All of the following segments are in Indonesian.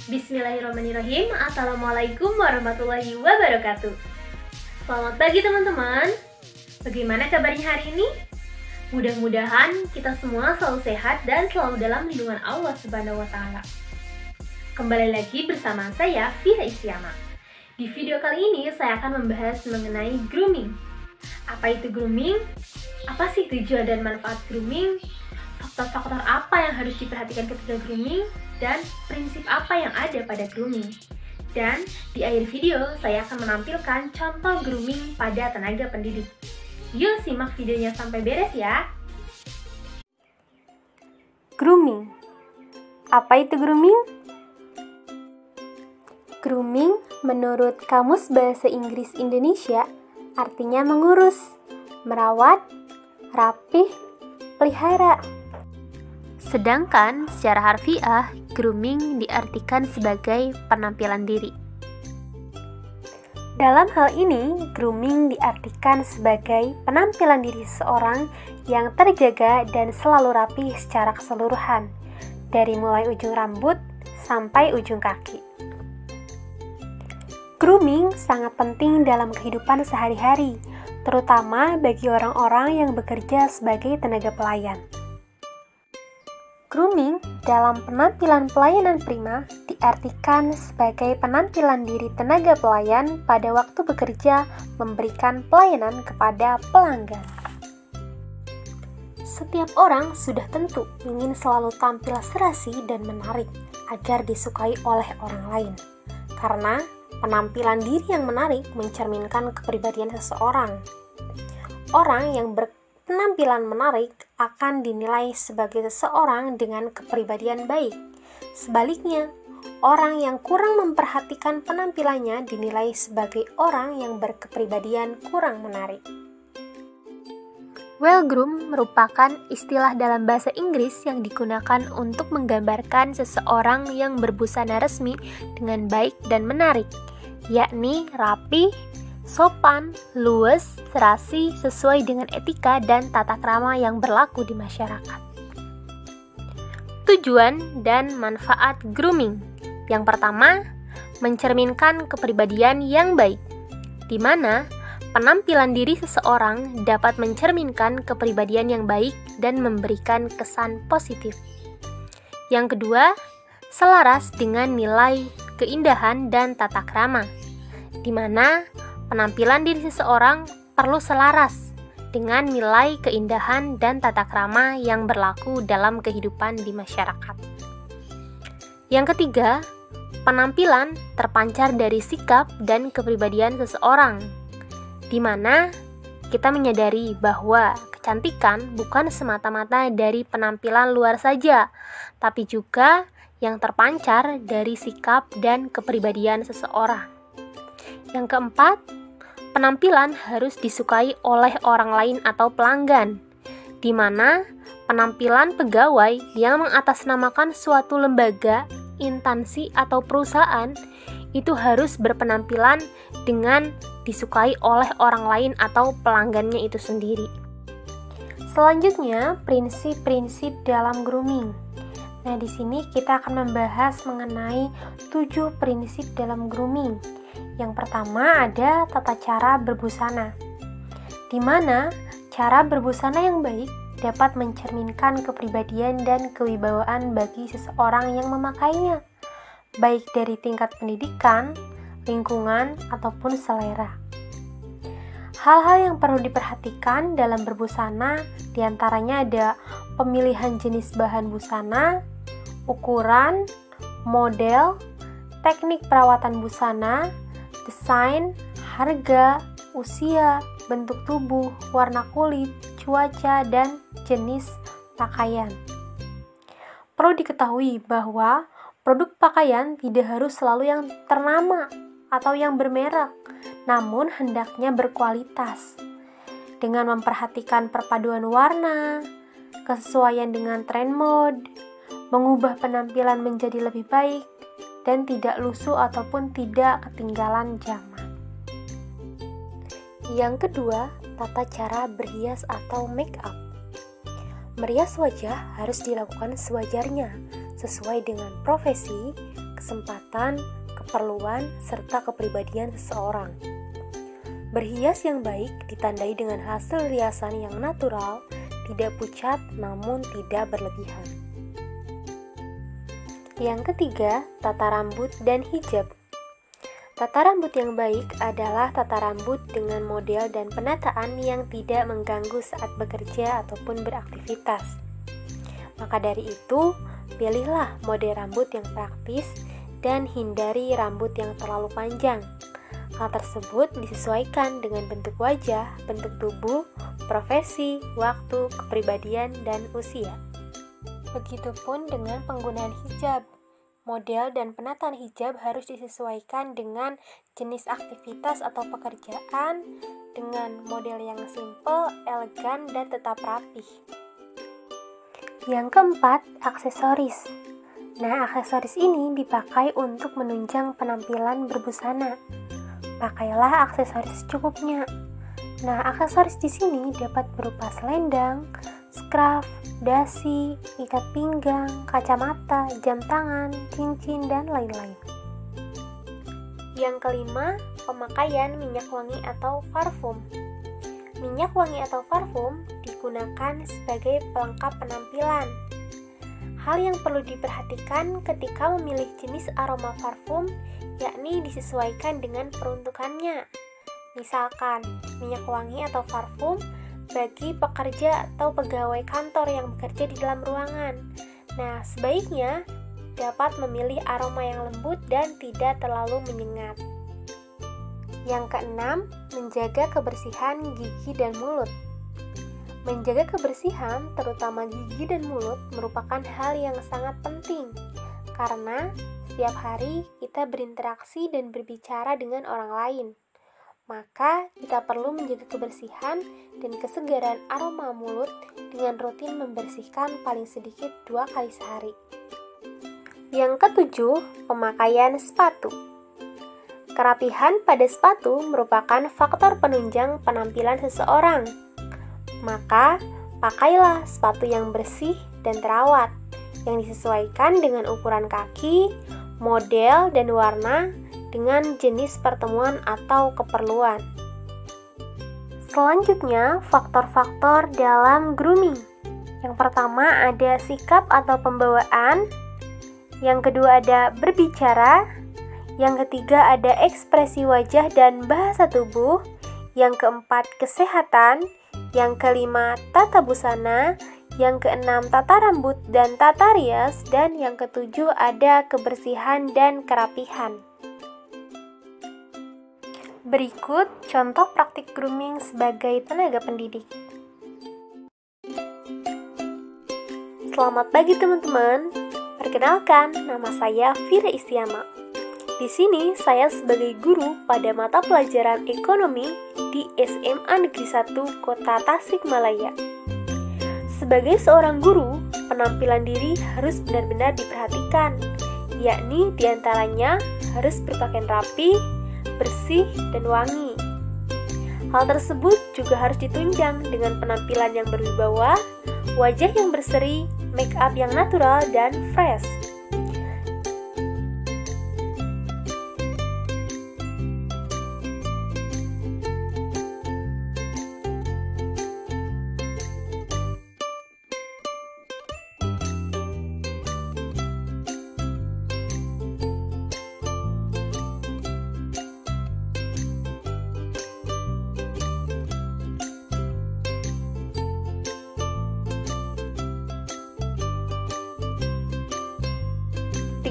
Bismillahirrahmanirrahim. Assalamualaikum warahmatullahi wabarakatuh. Selamat pagi teman-teman. Bagaimana kabarnya hari ini? Mudah-mudahan kita semua selalu sehat dan selalu dalam lindungan Allah Subhanahu wa Ta'ala. Kembali lagi bersama saya, Fira Istiama. Di video kali ini saya akan membahas mengenai grooming. Apa itu grooming? Apa sih tujuan dan manfaat grooming? Faktor-faktor apa yang harus diperhatikan ketika grooming? Dan prinsip apa yang ada pada grooming. Dan di akhir video saya akan menampilkan contoh grooming pada tenaga pendidik. Yuk simak videonya sampai beres ya. Grooming. Apa itu grooming? Grooming menurut Kamus Bahasa Inggris Indonesia artinya mengurus, merawat, rapih, pelihara. Sedangkan secara harfiah, grooming diartikan sebagai penampilan diri. Dalam hal ini, grooming diartikan sebagai penampilan diri seseorang yang terjaga dan selalu rapi secara keseluruhan, dari mulai ujung rambut sampai ujung kaki. Grooming sangat penting dalam kehidupan sehari-hari, terutama bagi orang-orang yang bekerja sebagai tenaga pelayan. Grooming dalam penampilan pelayanan prima diartikan sebagai penampilan diri tenaga pelayan pada waktu bekerja memberikan pelayanan kepada pelanggan. Setiap orang sudah tentu ingin selalu tampil serasi dan menarik agar disukai oleh orang lain. Karena penampilan diri yang menarik mencerminkan kepribadian seseorang. Orang yang berpenampilan menarik akan dinilai sebagai seseorang dengan kepribadian baik. Sebaliknya, orang yang kurang memperhatikan penampilannya dinilai sebagai orang yang berkepribadian kurang menarik. Well-groomed merupakan istilah dalam bahasa Inggris yang digunakan untuk menggambarkan seseorang yang berbusana resmi dengan baik dan menarik, yakni rapi, sopan, luwes, serasi, sesuai dengan etika dan tata krama yang berlaku di masyarakat. Tujuan dan manfaat grooming. Yang pertama, mencerminkan kepribadian yang baik, di mana penampilan diri seseorang dapat mencerminkan kepribadian yang baik dan memberikan kesan positif. Yang kedua, selaras dengan nilai keindahan dan tata krama, di mana penampilan diri seseorang perlu selaras dengan nilai keindahan dan tata krama yang berlaku dalam kehidupan di masyarakat. Yang ketiga, penampilan terpancar dari sikap dan kepribadian seseorang, di mana kita menyadari bahwa kecantikan bukan semata-mata dari penampilan luar saja, tapi juga yang terpancar dari sikap dan kepribadian seseorang. Yang keempat, penampilan harus disukai oleh orang lain atau pelanggan, di mana penampilan pegawai yang mengatasnamakan suatu lembaga, instansi, atau perusahaan itu harus berpenampilan dengan disukai oleh orang lain atau pelanggannya itu sendiri. Selanjutnya, prinsip-prinsip dalam grooming. Nah, di sini kita akan membahas mengenai 7 prinsip dalam grooming. Yang pertama ada tata cara berbusana, di mana cara berbusana yang baik dapat mencerminkan kepribadian dan kewibawaan bagi seseorang yang memakainya, baik dari tingkat pendidikan, lingkungan, ataupun selera. Hal-hal yang perlu diperhatikan dalam berbusana diantaranya ada pemilihan jenis bahan busana, ukuran, model, teknik perawatan busana, desain, harga, usia, bentuk tubuh, warna kulit, cuaca, dan jenis pakaian. Perlu diketahui bahwa produk pakaian tidak harus selalu yang ternama atau yang bermerek, namun hendaknya berkualitas. Dengan memperhatikan perpaduan warna, kesesuaian dengan tren mode, mengubah penampilan menjadi lebih baik, dan tidak lusuh ataupun tidak ketinggalan zaman. Yang kedua, tata cara berhias atau make up. Merias wajah harus dilakukan sewajarnya, sesuai dengan profesi, kesempatan, keperluan, serta kepribadian seseorang. Berhias yang baik ditandai dengan hasil riasan yang natural, tidak pucat namun tidak berlebihan. Yang ketiga, tata rambut dan hijab. Tata rambut yang baik adalah tata rambut dengan model dan penataan yang tidak mengganggu saat bekerja ataupun beraktivitas. Maka dari itu, pilihlah model rambut yang praktis dan hindari rambut yang terlalu panjang. Hal tersebut disesuaikan dengan bentuk wajah, bentuk tubuh, profesi, waktu, kepribadian, dan usia. Begitupun dengan penggunaan hijab. Model dan penataan hijab harus disesuaikan dengan jenis aktivitas atau pekerjaan, dengan model yang simple, elegan, dan tetap rapih. Yang keempat, aksesoris. Nah, aksesoris ini dipakai untuk menunjang penampilan berbusana. Pakailah aksesoris secukupnya. Nah, aksesoris di sini dapat berupa selendang, scarf, dasi, ikat pinggang, kacamata, jam tangan, cincin, dan lain-lain. Yang kelima, pemakaian minyak wangi atau parfum. Minyak wangi atau parfum digunakan sebagai pelengkap penampilan. Hal yang perlu diperhatikan ketika memilih jenis aroma parfum, yakni disesuaikan dengan peruntukannya. Misalkan, minyak wangi atau parfum bagi pekerja atau pegawai kantor yang bekerja di dalam ruangan. Nah, sebaiknya dapat memilih aroma yang lembut dan tidak terlalu menyengat. Yang keenam, menjaga kebersihan gigi dan mulut. Menjaga kebersihan, terutama gigi dan mulut, merupakan hal yang sangat penting karena setiap hari kita berinteraksi dan berbicara dengan orang lain. Maka kita perlu menjaga kebersihan dan kesegaran aroma mulut dengan rutin membersihkan paling sedikit 2 kali sehari. Yang ketujuh, pemakaian sepatu. Kerapihan pada sepatu merupakan faktor penunjang penampilan seseorang. Maka, pakailah sepatu yang bersih dan terawat, yang disesuaikan dengan ukuran kaki, model, dan warna dengan jenis pertemuan atau keperluan. Selanjutnya, faktor-faktor dalam grooming. Yang pertama ada sikap atau pembawaan, yang kedua ada berbicara, yang ketiga ada ekspresi wajah dan bahasa tubuh, yang keempat kesehatan, yang kelima tata busana, yang keenam tata rambut dan tata rias, dan yang ketujuh ada kebersihan dan kerapihan. Berikut contoh praktik grooming sebagai tenaga pendidik. Selamat pagi teman-teman. Perkenalkan, nama saya Fira Istiama. Di sini saya sebagai guru pada mata pelajaran ekonomi di SMA Negeri 1 Kota Tasikmalaya. Sebagai seorang guru, penampilan diri harus benar-benar diperhatikan, yakni diantaranya harus berpakaian rapi, bersih, dan wangi. Hal tersebut juga harus ditunjang dengan penampilan yang berwibawa, wajah yang berseri, make up yang natural dan fresh.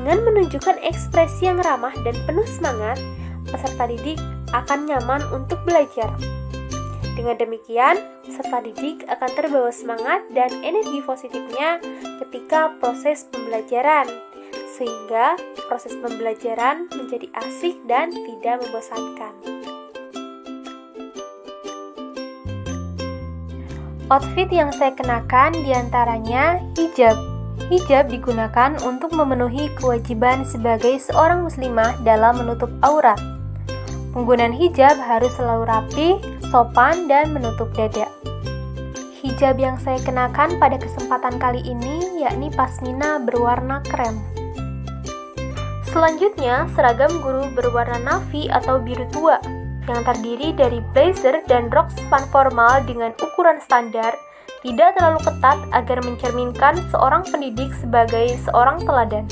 Dengan menunjukkan ekspresi yang ramah dan penuh semangat, peserta didik akan nyaman untuk belajar. Dengan demikian, peserta didik akan terbawa semangat dan energi positifnya ketika proses pembelajaran, sehingga proses pembelajaran menjadi asik dan tidak membosankan. Outfit yang saya kenakan diantaranya hijab. Hijab digunakan untuk memenuhi kewajiban sebagai seorang muslimah dalam menutup aurat. Penggunaan hijab harus selalu rapi, sopan, dan menutup dada. Hijab yang saya kenakan pada kesempatan kali ini yakni pasmina berwarna krem. Selanjutnya, seragam guru berwarna navy atau biru tua yang terdiri dari blazer dan rok span formal dengan ukuran standar, tidak terlalu ketat agar mencerminkan seorang pendidik sebagai seorang teladan.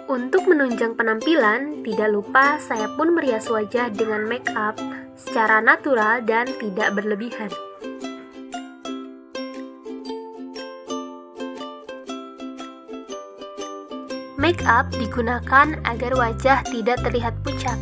Untuk menunjang penampilan, tidak lupa saya pun merias wajah dengan make up secara natural dan tidak berlebihan. Make up digunakan agar wajah tidak terlihat pucat.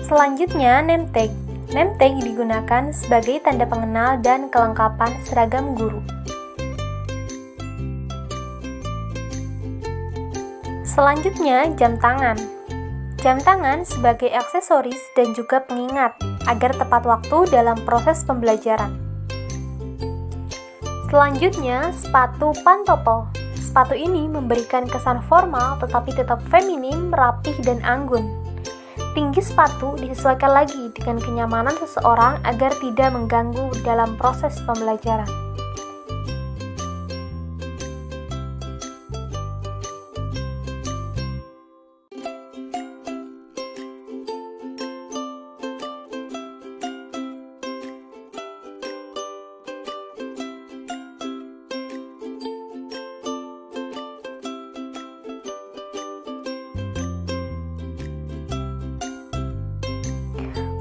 Selanjutnya, name tag. Name tag digunakan sebagai tanda pengenal dan kelengkapan seragam guru. Selanjutnya, jam tangan. Jam tangan sebagai aksesoris dan juga pengingat agar tepat waktu dalam proses pembelajaran. Selanjutnya, sepatu pantopel. Sepatu ini memberikan kesan formal tetapi tetap feminim, rapih, dan anggun. Tinggi sepatu disesuaikan lagi dengan kenyamanan seseorang agar tidak mengganggu dalam proses pembelajaran.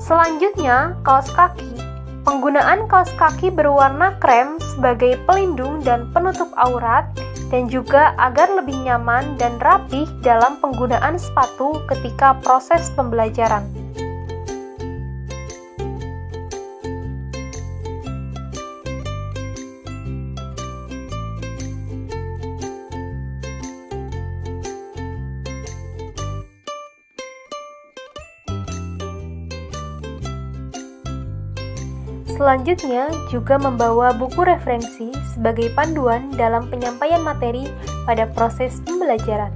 Selanjutnya, kaos kaki. Penggunaan kaos kaki berwarna krem sebagai pelindung dan penutup aurat dan juga agar lebih nyaman dan rapih dalam penggunaan sepatu ketika proses pembelajaran. Selanjutnya, juga membawa buku referensi sebagai panduan dalam penyampaian materi pada proses pembelajaran.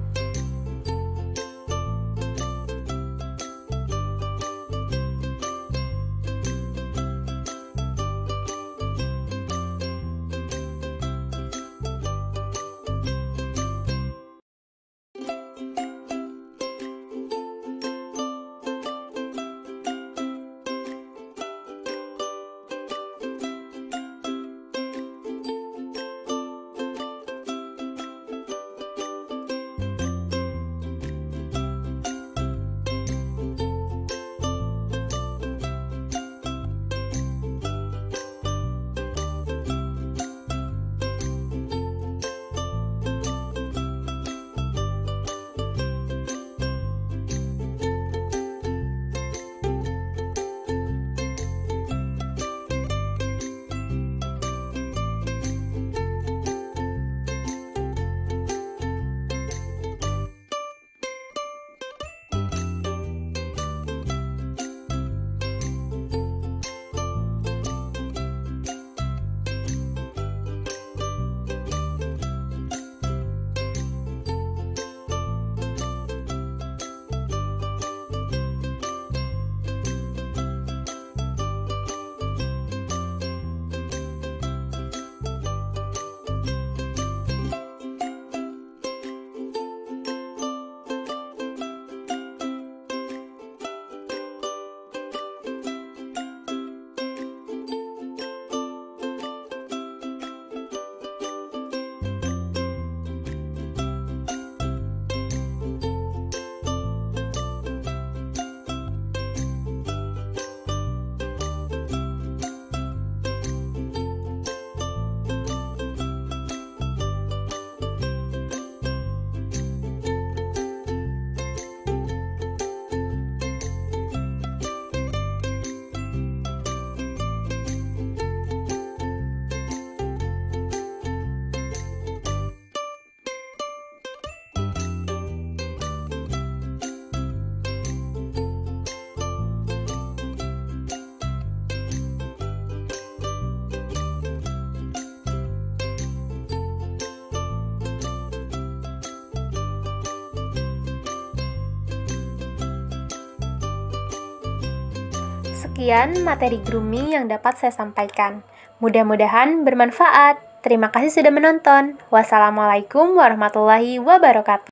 Sekian materi grooming yang dapat saya sampaikan. Mudah-mudahan bermanfaat. Terima kasih sudah menonton. Wassalamualaikum warahmatullahi wabarakatuh.